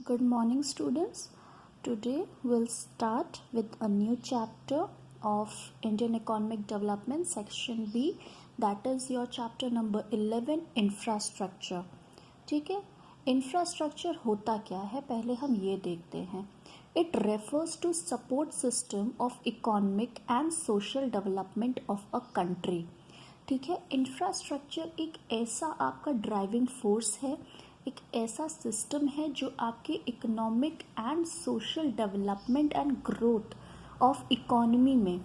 Good morning, students. Today we'll start with a new chapter of Indian Economic Development, Section B, that is your chapter number 11, Infrastructure. ठीक है, infrastructure होता क्या है पहले हम ये देखते हैं. It refers to support system of economic and social development of a country. ठीक है, इंफ्रास्ट्रक्चर एक ऐसा आपका ड्राइविंग फोर्स है, एक ऐसा सिस्टम है जो आपके economic and social development and growth of economy में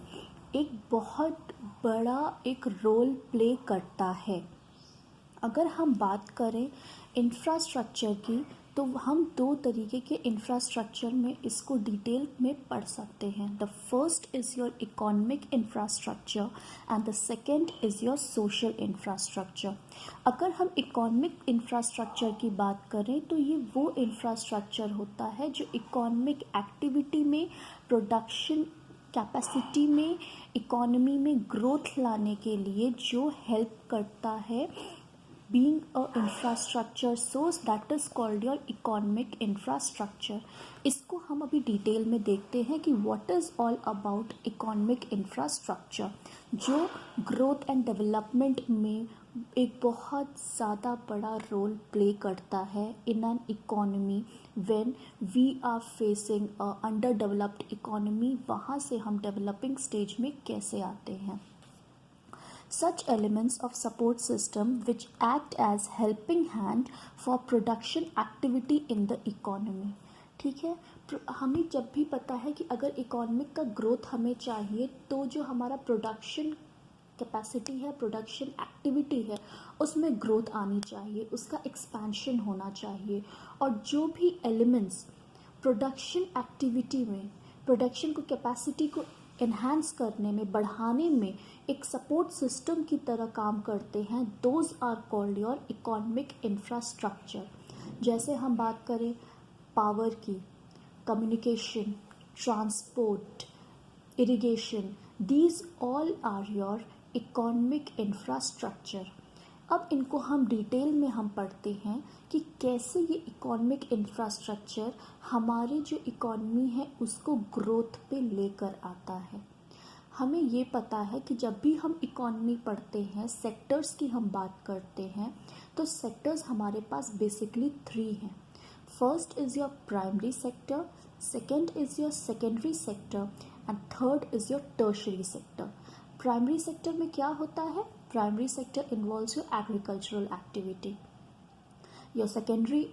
एक बहुत बड़ा एक रोल प्ले करता है. अगर हम बात करें इंफ्रास्ट्रक्चर की तो हम दो तरीके के इंफ्रास्ट्रक्चर में इसको डिटेल में पढ़ सकते हैं. The first is your economic infrastructure and the second is your social infrastructure. अगर हम इकोनॉमिक इंफ्रास्ट्रक्चर की बात करें तो ये वो इंफ्रास्ट्रक्चर होता है जो इकोनॉमिक एक्टिविटी में, प्रोडक्शन कैपेसिटी में, इकोनॉमी में ग्रोथ लाने के लिए जो हेल्प करता है. being a infrastructure source that is called your economic infrastructure. इसको हम अभी डिटेल में देखते हैं कि what is all about economic infrastructure, जो ग्रोथ एंड डेवलपमेंट में एक बहुत ज़्यादा बड़ा रोल प्ले करता है in an economy. When we are facing a underdeveloped economy, वहाँ से हम डेवलपिंग स्टेज में कैसे आते हैं. Such elements of support system which act as helping hand for production activity in the economy. ठीक है, हमें जब भी पता है कि अगर इकोनॉमिक का ग्रोथ हमें चाहिए तो जो हमारा प्रोडक्शन कैपेसिटी है, प्रोडक्शन एक्टिविटी है, उसमें ग्रोथ आनी चाहिए, उसका एक्सपेंशन होना चाहिए. और जो भी एलिमेंट्स प्रोडक्शन एक्टिविटी में प्रोडक्शन को, कैपेसिटी को एनहांस करने में, बढ़ाने में एक सपोर्ट सिस्टम की तरह काम करते हैं, those are called your economic infrastructure. जैसे हम बात करें पावर की, communication, transport, irrigation, these all are your economic infrastructure. अब इनको हम डिटेल में हम पढ़ते हैं कि कैसे ये इकोनॉमिक इंफ्रास्ट्रक्चर हमारे जो इकोनॉमी है उसको ग्रोथ पे लेकर आता है. हमें ये पता है कि जब भी हम इकोनॉमी पढ़ते हैं, सेक्टर्स की हम बात करते हैं, तो सेक्टर्स हमारे पास बेसिकली 3 हैं. First is your primary sector, second is your secondary sector and third is your tertiary sector. Primary sector में क्या होता है? Primary sector involves your agricultural activity. Your secondary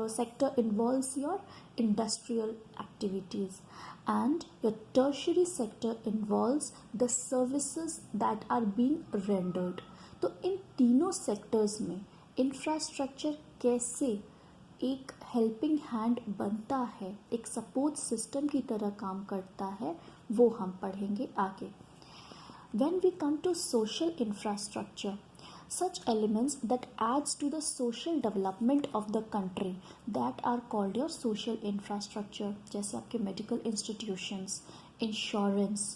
sector involves your industrial activities, and your tertiary sector involves the services that are being rendered. तो इन तीनों sectors में infrastructure कैसे एक helping hand बनता है, एक सपोर्ट सिस्टम की तरह काम करता है, वो हम पढ़ेंगे आगे. When we come to social infrastructure, such elements that adds to the social development of the country, that are called your social infrastructure. जैसे आपके मेडिकल इंस्टीट्यूशंस, इंश्योरेंस,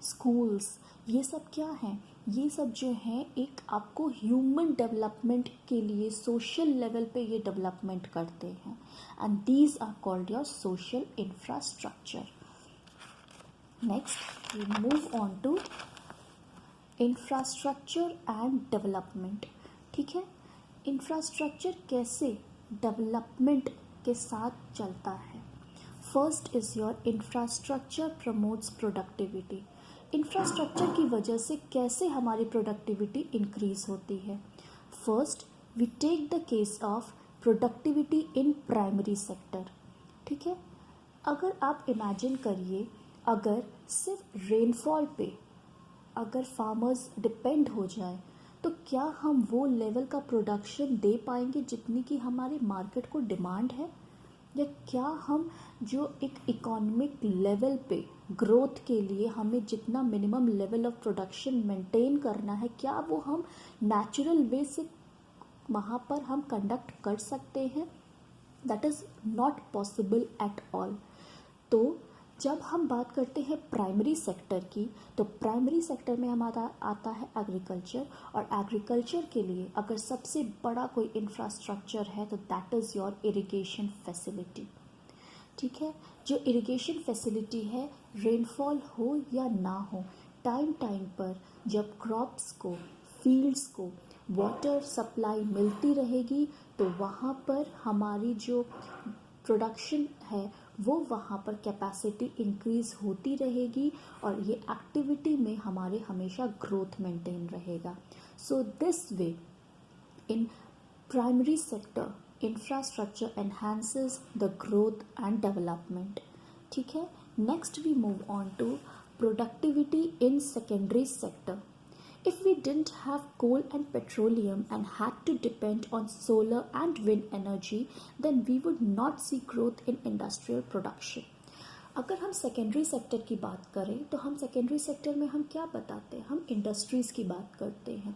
स्कूल्स, ये सब क्या हैं? ये सब जो हैं एक आपको ह्यूमन डेवलपमेंट के लिए सोशल लेवल पे ये डेवलपमेंट करते हैं, and these are called your social infrastructure. Next we move on to infrastructure and development. ठीक है, इंफ्रास्ट्रक्चर कैसे डेवलपमेंट के साथ चलता है. First is your infrastructure promotes productivity. Infrastructure की वजह से कैसे हमारी प्रोडक्टिविटी इंक्रीज होती है. First we take the case of productivity in primary sector. ठीक है, अगर आप इमेजिन करिए, अगर सिर्फ रेनफॉल पे अगर फार्मर्स डिपेंड हो जाए तो क्या हम वो लेवल का प्रोडक्शन दे पाएंगे जितनी की हमारे मार्केट को डिमांड है, या क्या हम जो एक इकोनॉमिक लेवल पे ग्रोथ के लिए हमें जितना minimum level of production maintain करना है, क्या वो हम नेचुरल वे से वहाँ पर हम कंडक्ट कर सकते हैं. That is not possible at all. तो जब हम बात करते हैं प्राइमरी सेक्टर की, तो प्राइमरी सेक्टर में हमारा आता है एग्रीकल्चर, और एग्रीकल्चर के लिए अगर सबसे बड़ा कोई इंफ्रास्ट्रक्चर है तो that is your irrigation facility. ठीक है, जो इरिगेशन फैसिलिटी है, रेनफॉल हो या ना हो, टाइम टाइम पर जब क्रॉप्स को, फील्ड्स को वाटर सप्लाई मिलती रहेगी तो वहाँ पर हमारी जो प्रोडक्शन है वो वहाँ पर कैपेसिटी इंक्रीज़ होती रहेगी, और ये एक्टिविटी में हमारे हमेशा ग्रोथ मेंटेन रहेगा। So this way in primary sector infrastructure enhances the growth and development. ठीक है, next we move on to productivity in secondary sector. If we didn't have coal and petroleum and had to depend on solar and wind energy, then we would not see growth in industrial production. अगर हम secondary sector की बात करें तो हम secondary sector में हम क्या बताते हैं, हम इंडस्ट्रीज़ की बात करते हैं।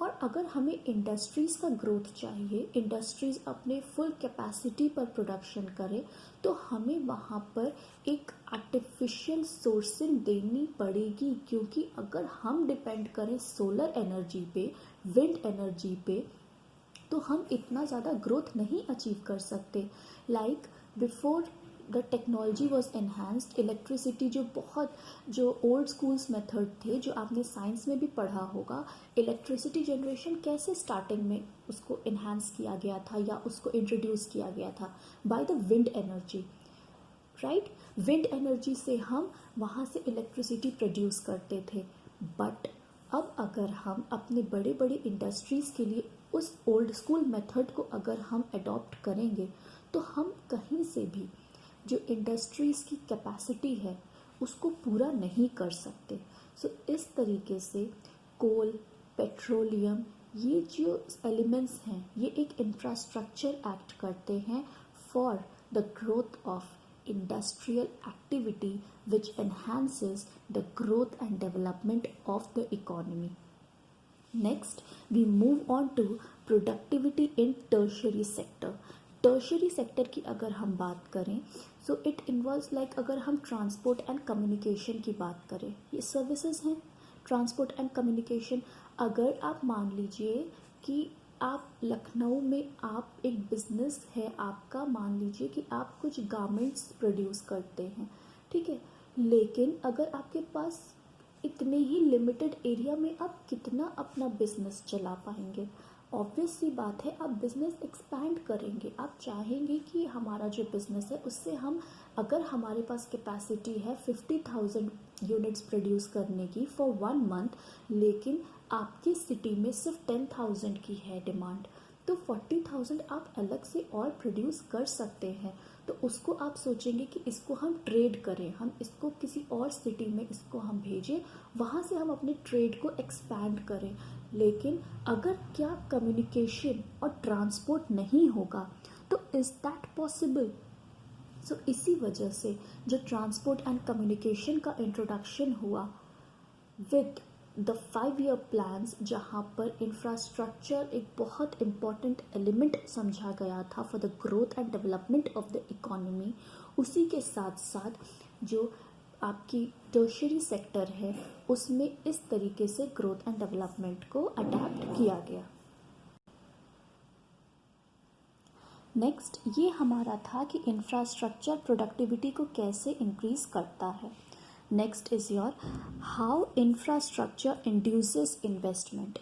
और अगर हमें इंडस्ट्रीज़ का ग्रोथ चाहिए, इंडस्ट्रीज़ अपने फुल कैपेसिटी पर प्रोडक्शन करे, तो हमें वहाँ पर एक आर्टिफिशियल सोर्सिंग देनी पड़ेगी, क्योंकि अगर हम डिपेंड करें सोलर एनर्जी पे, विंड एनर्जी पे, तो हम इतना ज़्यादा ग्रोथ नहीं अचीव कर सकते। Like before the technology was enhanced, electricity जो ओल्ड स्कूल्स मेथड थे, जो आपने साइंस में भी पढ़ा होगा, इलेक्ट्रिसिटी जनरेशन कैसे स्टार्टिंग में उसको इन्हांस किया गया था या उसको इंट्रोड्यूस किया गया था, by the wind energy, right. Wind energy से हम वहाँ से इलेक्ट्रिसिटी प्रोड्यूस करते थे। बट अब अगर हम अपने बड़े बड़े इंडस्ट्रीज़ के लिए उस ओल्ड स्कूल मेथड को अगर हम अडॉप्ट करेंगे, तो हम कहीं से भी जो इंडस्ट्रीज़ की कैपेसिटी है उसको पूरा नहीं कर सकते। सो इस तरीके से कोल, पेट्रोलियम, ये जो एलिमेंट्स हैं, ये एक इंफ्रास्ट्रक्चर एक्ट करते हैं for the growth of industrial activity which enhances the growth and development of the economy. Next, we move on to productivity in tertiary sector. Tertiary sector की अगर हम बात करें, सो इट इन्वॉल्व्स लाइक अगर हम transport and communication की बात करें, ये सर्विसेज हैं ट्रांसपोर्ट एंड कम्युनिकेशन। अगर आप मान लीजिए कि आप लखनऊ में आप एक बिज़नेस है आपका, मान लीजिए कि आप कुछ गारमेंट्स प्रोड्यूस करते हैं, ठीक है, लेकिन अगर आपके पास इतने ही लिमिटेड एरिया में आप कितना अपना बिजनेस चला पाएंगे। ऑब्वियस सी बात है, आप बिज़नेस एक्सपैंड करेंगे, आप चाहेंगे कि हमारा जो बिज़नेस है उससे हम, अगर हमारे पास कैपेसिटी है 50,000 यूनिट्स प्रोड्यूस करने की फॉर 1 मंथ, लेकिन आपकी सिटी में सिर्फ 10,000 की है डिमांड, तो 40,000 आप अलग से और प्रोड्यूस कर सकते हैं। तो उसको आप सोचेंगे कि इसको हम ट्रेड करें, हम इसको किसी और सिटी में इसको हम भेजें, वहाँ से हम अपने ट्रेड को एक्सपैंड करें। लेकिन अगर क्या कम्युनिकेशन और ट्रांसपोर्ट नहीं होगा तो इज़ दैट पॉसिबल? सो इसी वजह से जो ट्रांसपोर्ट एंड कम्युनिकेशन का इंट्रोडक्शन हुआ विद द 5-year प्लान्स, जहाँ पर इंफ्रास्ट्रक्चर एक बहुत इम्पॉर्टेंट एलिमेंट समझा गया था for the growth and development of the economy, उसी के साथ साथ जो आपकी टर्शरी सेक्टर है उसमें इस तरीके से ग्रोथ एंड डेवलपमेंट को अडैप्ट किया गया। नेक्स्ट, ये हमारा था कि इंफ्रास्ट्रक्चर प्रोडक्टिविटी को कैसे इंक्रीज करता है। Next is your how infrastructure induces investment.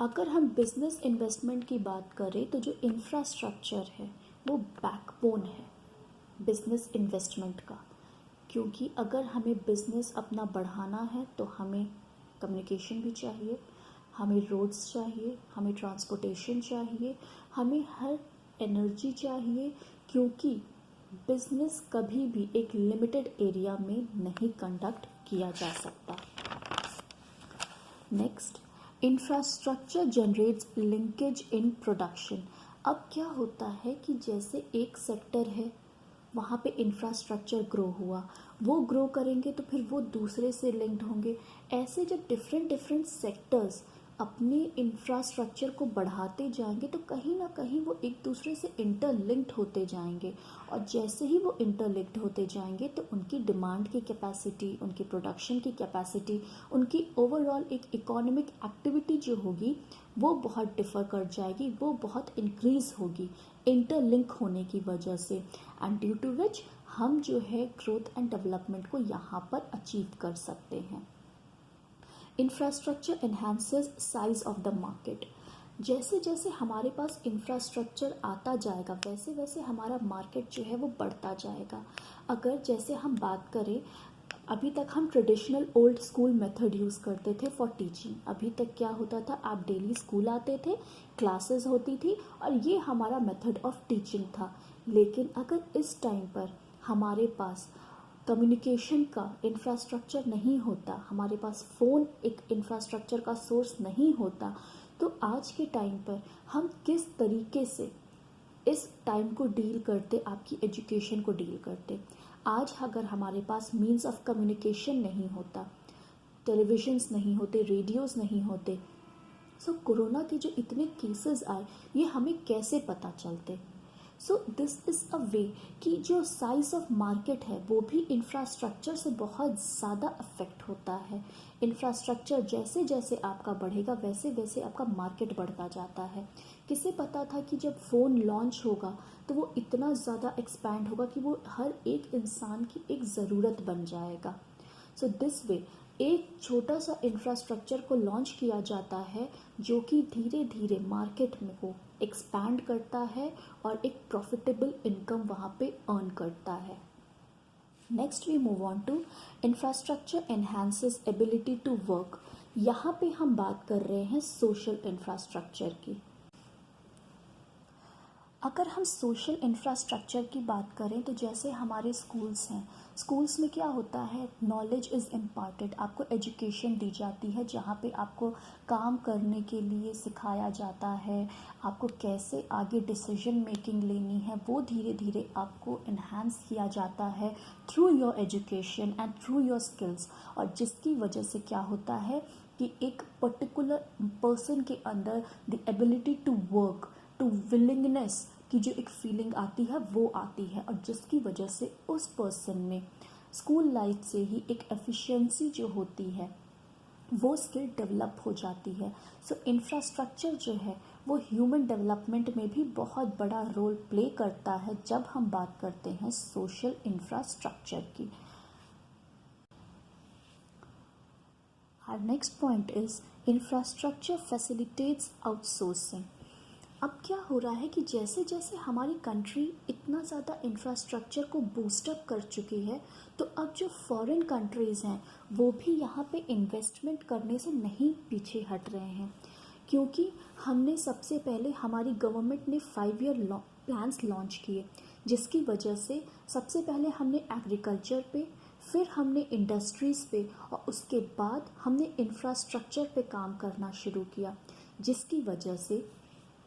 अगर हम बिजनेस इन्वेस्टमेंट की बात करें तो जो इंफ्रास्ट्रक्चर है वो बैकबोन है बिजनेस इन्वेस्टमेंट का, क्योंकि अगर हमें बिज़नेस अपना बढ़ाना है तो हमें कम्युनिकेशन भी चाहिए, हमें रोड्स चाहिए, हमें ट्रांसपोर्टेशन चाहिए, हमें हर एनर्जी चाहिए, क्योंकि बिज़नेस कभी भी एक लिमिटेड एरिया में नहीं कंडक्ट किया जा सकता। Next, infrastructure generates linkage in production. अब क्या होता है कि जैसे एक सेक्टर है वहाँ पे इंफ्रास्ट्रक्चर ग्रो हुआ, वो ग्रो करेंगे तो फिर वो दूसरे से लिंक्ड होंगे। ऐसे जब डिफरेंट सेक्टर्स अपने इंफ्रास्ट्रक्चर को बढ़ाते जाएंगे तो कहीं ना कहीं वो एक दूसरे से इंटरलिंक्ड होते जाएंगे, और जैसे ही वो इंटरलिंक्ड होते जाएंगे तो उनकी डिमांड की कैपेसिटी, उनकी प्रोडक्शन की कैपेसिटी, उनकी ओवरऑल एक इकोनॉमिक एक्टिविटी जो होगी वो बहुत डिफ़र कर जाएगी, वो बहुत इंक्रीज़ होगी इंटरलिंक होने की वजह से, एंड ड्यू टू विच हम जो है ग्रोथ एंड डेवलपमेंट को यहाँ पर अचीव कर सकते हैं। Infrastructure enhances size of the market. जैसे जैसे हमारे पास इंफ्रास्ट्रक्चर आता जाएगा वैसे वैसे हमारा मार्केट जो है वो बढ़ता जाएगा। अगर जैसे हम बात करें, अभी तक हम traditional old school method use करते थे फॉर टीचिंग। अभी तक क्या होता था, आप डेली स्कूल आते थे, क्लासेस होती थी और ये हमारा मेथड ऑफ टीचिंग था। लेकिन अगर इस टाइम पर हमारे पास कम्युनिकेशन का इंफ्रास्ट्रक्चर नहीं होता, हमारे पास फ़ोन एक इंफ्रास्ट्रक्चर का सोर्स नहीं होता, तो आज के टाइम पर हम किस तरीके से इस टाइम को डील करते, आपकी एजुकेशन को डील करते। आज अगर हमारे पास मीन्स ऑफ कम्युनिकेशन नहीं होता, टेलीविजन्स नहीं होते, रेडियोज़ नहीं होते, सो कोरोना के जो इतने केसेस आए ये हमें कैसे पता चलते। सो दिस इज़ अ वे कि जो साइज़ ऑफ मार्केट है वो भी इंफ्रास्ट्रक्चर से बहुत ज़्यादा अफेक्ट होता है। इंफ्रास्ट्रक्चर जैसे जैसे आपका बढ़ेगा वैसे वैसे आपका मार्केट बढ़ता जाता है। किसे पता था कि जब फ़ोन लॉन्च होगा तो वो इतना ज़्यादा एक्सपैंड होगा कि वो हर एक इंसान की एक ज़रूरत बन जाएगा। सो दिस वे एक छोटा सा इंफ्रास्ट्रक्चर को लॉन्च किया जाता है जो कि धीरे धीरे मार्केट में को एक्सपैंड करता है और एक प्रॉफिटेबल इनकम वहाँ पे अर्न करता है। Next we move on to infrastructure enhances ability to work. यहाँ पे हम बात कर रहे हैं सोशल इंफ्रास्ट्रक्चर की। अगर हम सोशल इंफ्रास्ट्रक्चर की बात करें तो जैसे हमारे स्कूल्स हैं, स्कूल्स में क्या होता है, नॉलेज इज़ इम्पॉर्टेंट, आपको एजुकेशन दी जाती है जहाँ पे आपको काम करने के लिए सिखाया जाता है, आपको कैसे आगे डिसीजन मेकिंग लेनी है वो धीरे धीरे आपको इन्हांस किया जाता है through your education and through your skills. और जिसकी वजह से क्या होता है कि एक पर्टिकुलर पर्सन के अंदर the ability to work, to willingness की जो एक फीलिंग आती है वो आती है, और जिसकी वजह से उस पर्सन में स्कूल लाइफ से ही एक एफिशिएंसी जो होती है वो स्किल डेवलप हो जाती है। सो इंफ्रास्ट्रक्चर जो है वो ह्यूमन डेवलपमेंट में भी बहुत बड़ा रोल प्ले करता है जब हम बात करते हैं सोशल इंफ्रास्ट्रक्चर की। Our next point is infrastructure facilitates outsourcing. अब क्या हो रहा है कि जैसे जैसे हमारी कंट्री इतना ज़्यादा इंफ्रास्ट्रक्चर को बूस्टअप कर चुकी है तो अब जो फॉरेन कंट्रीज़ हैं वो भी यहाँ पे इन्वेस्टमेंट करने से नहीं पीछे हट रहे हैं, क्योंकि हमने सबसे पहले हमारी गवर्नमेंट ने 5 ईयर प्लान्स लॉन्च किए, जिसकी वजह से सबसे पहले हमने एग्रीकल्चर पे, फिर हमने इंडस्ट्रीज़ पे और उसके बाद हमने इंफ्रास्ट्रक्चर पे काम करना शुरू किया, जिसकी वजह से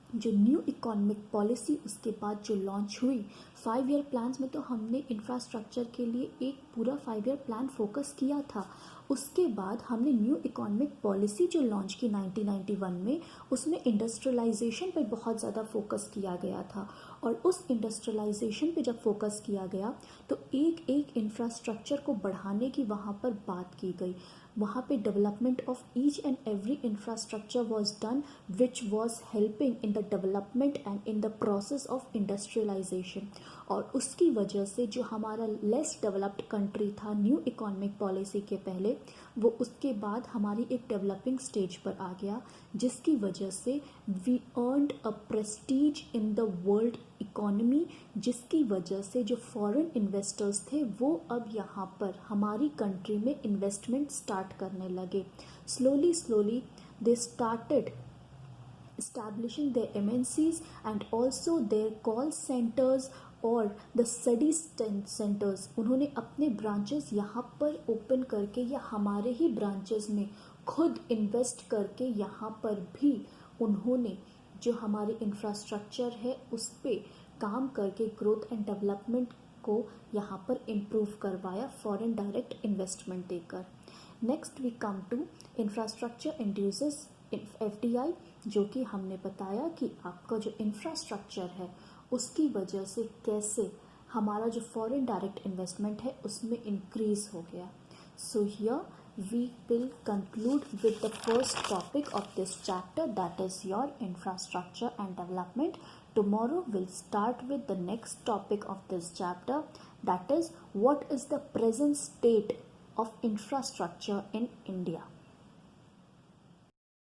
जो न्यू इकोनॉमिक पॉलिसी उसके बाद जो लॉन्च हुई 5 ईयर प्लान्स में, तो हमने इंफ्रास्ट्रक्चर के लिए एक पूरा 5 ईयर प्लान फोकस किया था। उसके बाद हमने न्यू इकोनॉमिक पॉलिसी जो लॉन्च की 1991 में, उसमें इंडस्ट्रियलाइजेशन पे बहुत ज़्यादा फोकस किया गया था, और उस इंडस्ट्रियलाइजेशन पे जब फोकस किया गया तो एक एक इंफ्रास्ट्रक्चर को बढ़ाने की वहाँ पर बात की गई। वहाँ पे development of each and every infrastructure was done which was helping in the development and in the process of industrialisation. और उसकी वजह से जो हमारा लेस डेवलप्ड कंट्री था न्यू इकोनॉमिक पॉलिसी के पहले, वो उसके बाद हमारी एक डेवलपिंग स्टेज पर आ गया, जिसकी वजह से we earned a prestige in the world economy, जिसकी वजह से जो फॉरेन इन्वेस्टर्स थे वो अब यहाँ पर हमारी कंट्री में इन्वेस्टमेंट स्टार्ट करने लगे। Slowly they started establishing their MNCs and also their call centers और द स्टडी सेंटर्स। उन्होंने अपने ब्रांचेस यहाँ पर ओपन करके या हमारे ही ब्रांचेस में खुद इन्वेस्ट करके यहाँ पर भी उन्होंने जो हमारे इंफ्रास्ट्रक्चर है उस पर काम करके ग्रोथ एंड डेवलपमेंट को यहाँ पर इम्प्रूव करवाया फॉरेन डायरेक्ट इन्वेस्टमेंट देकर। Next we come to infrastructure induces FDI, जो कि हमने बताया कि आपका जो इंफ्रास्ट्रक्चर है उसकी वजह से कैसे हमारा जो फॉरेन डायरेक्ट इन्वेस्टमेंट है उसमें इंक्रीज हो गया. So here we will conclude with the first topic of this chapter, that is your infrastructure and development. Tomorrow we'll start with the next topic of this chapter, that is what is the present state of infrastructure in India.